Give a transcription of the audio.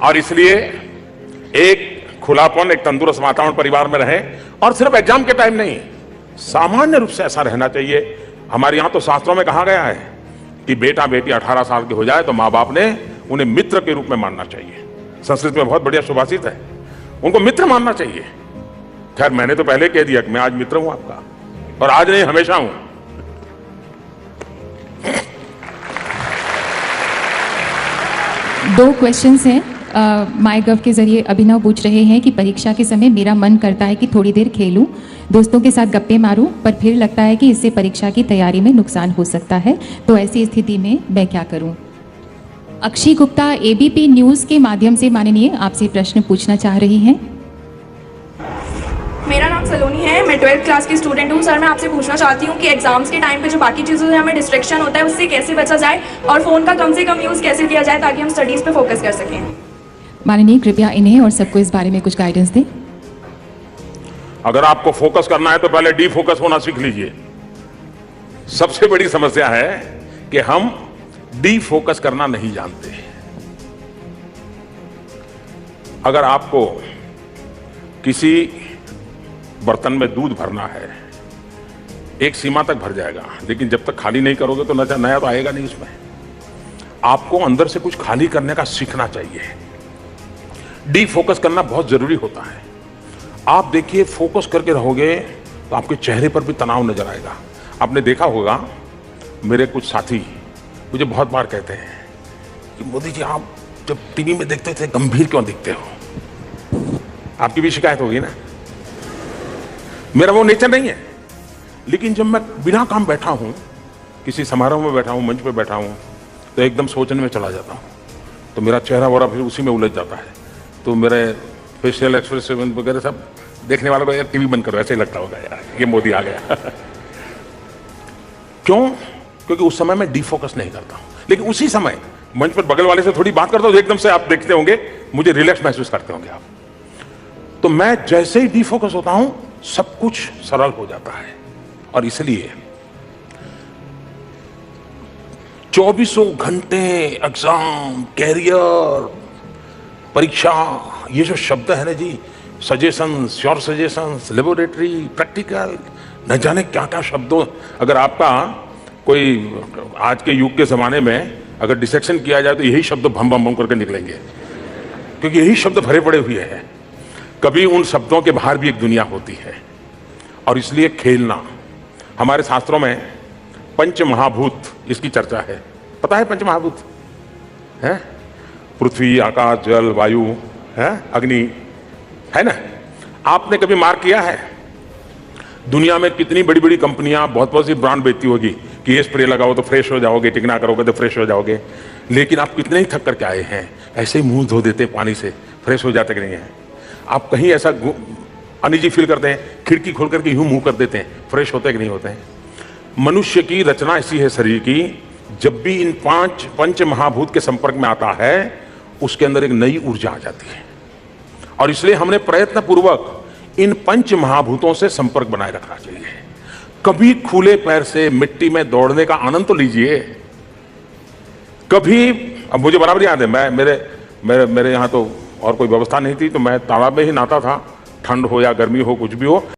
और इसलिए एक खुलापन, एक तंदुरुस्त वातावरण परिवार में रहे, और सिर्फ एग्जाम के टाइम नहीं, सामान्य रूप से ऐसा रहना चाहिए। हमारे यहां तो शास्त्रों में कहा गया है कि बेटा बेटी 18 साल के हो जाए तो माँ बाप ने उन्हें मित्र के रूप में मानना चाहिए। संस्कृत में बहुत बढ़िया सुभाषित है, उनको मित्र मानना चाहिए। खैर, मैंने तो पहले कह दिया कि मैं आज मित्र हूं आपका, और आज नहीं हमेशा हूं। दो क्वेश्चंस हैं माईगव के जरिए। अभिनव पूछ रहे हैं कि परीक्षा के समय मेरा मन करता है कि थोड़ी देर खेलूं, दोस्तों के साथ गप्पे मारूं, पर फिर लगता है कि इससे परीक्षा की तैयारी में नुकसान हो सकता है, तो ऐसी स्थिति में मैं क्या करूं? अक्षी गुप्ता एबीपी न्यूज के माध्यम से माननीय आपसे प्रश्न पूछना चाह रही हैं। मेरा नाम सलोनी है, मैं 12th क्लास की स्टूडेंट हूँ। सर, मैं आपसे पूछना चाहती हूँ कि एग्जाम्स के टाइम पे जो बाकी चीज़ों से हमें डिस्ट्रैक्शन होता है उससे कैसे बचा जाए, और फ़ोन का कम से कम यूज़ कैसे किया जाए ताकि हम स्टडीज़ पे फोकस कर सकें। माननीय कृपया इन्हें और सबको इस बारे में कुछ गाइडेंस दें। अगर आपको फोकस करना है तो पहले डी फोकस होना सीख लीजिए। सबसे बड़ी समस्या है कि हम डी फोकस करना नहीं जानते। अगर आपको किसी बर्तन में दूध भरना है, एक सीमा तक भर जाएगा, लेकिन जब तक खाली नहीं करोगे तो नया तो आएगा नहीं उसमें। आपको अंदर से कुछ खाली करने का सीखना चाहिए। डी फोकस करना बहुत जरूरी होता है। आप देखिए, फोकस करके रहोगे तो आपके चेहरे पर भी तनाव नजर आएगा। आपने देखा होगा, मेरे कुछ साथी मुझे बहुत बार कहते हैं कि मोदी जी, आप जब टीवी में देखते थे गंभीर क्यों दिखते हो? आपकी भी शिकायत होगी ना। मेरा वो नेचर नहीं है, लेकिन जब मैं बिना काम बैठा हूं, किसी समारोह में बैठा हूं, मंच पे बैठा हूं, तो एकदम सोचने में चला जाता हूं, तो मेरा चेहरा वगैरह फिर उसी में उलझ जाता है। तो मेरे फेशियल एक्सप्रेशन वगैरह सब देखने वालों को, यार टीवी बंद करो, ऐसे ही लगता होगा यार ये मोदी आ गया। क्यों? क्योंकि उस समय मैं डिफोकस नहीं करता हूं। लेकिन उसी समय मंच पर बगल वाले से थोड़ी बात करता हूं तो एकदम से आप देखते होंगे, मुझे रिलैक्स महसूस करते होंगे आप। तो मैं जैसे ही डिफोकस होता हूं, सब कुछ सरल हो जाता है। और इसलिए 24 घंटे एग्जाम, कैरियर, परीक्षा, ये जो शब्द है ना जी, suggestions, sure suggestions, laboratory, practical, न जाने क्या क्या शब्दों। अगर आपका कोई आज के युग के जमाने में अगर डिसेक्शन किया जाए तो यही शब्द भम भम भम करके निकलेंगे, क्योंकि यही शब्द भरे पड़े हुए हैं। कभी उन शब्दों के बाहर भी एक दुनिया होती है। और इसलिए खेलना, हमारे शास्त्रों में पंच महाभूत, इसकी चर्चा है। पता है पंच महाभूत है? पृथ्वी, आकाश, जल, वायु है, अग्नि, है ना। आपने कभी मार्क किया है दुनिया में कितनी बड़ी बड़ी कंपनियां बहुत बहुत सी ब्रांड बेचती होगी कि ये स्प्रे लगाओ तो फ्रेश हो जाओगे, टिकना करोगे तो फ्रेश हो जाओगे, लेकिन आप कितने ही थक करके आए हैं, ऐसे ही मुंह धो देते पानी से, फ्रेश हो जाते कि नहीं है? आप कहीं ऐसा अनईजी फील करते हैं, खिड़की खोल करके यूं मुंह कर देते हैं, फ्रेश होते कि नहीं होते हैं? मनुष्य की रचना ऐसी है शरीर की, जब भी इन पंच महाभूत के संपर्क में आता है, उसके अंदर एक नई ऊर्जा आ जाती है। और इसलिए हमने प्रयत्न पूर्वक इन पंच महाभूतों से संपर्क बनाए रखना चाहिए। कभी खुले पैर से मिट्टी में दौड़ने का आनंद तो लीजिए। कभी, अब मुझे बराबर याद है, मैं मेरे यहाँ तो और कोई व्यवस्था नहीं थी, तो मैं तालाब में ही नहाता था, ठंड हो या गर्मी हो, कुछ भी हो।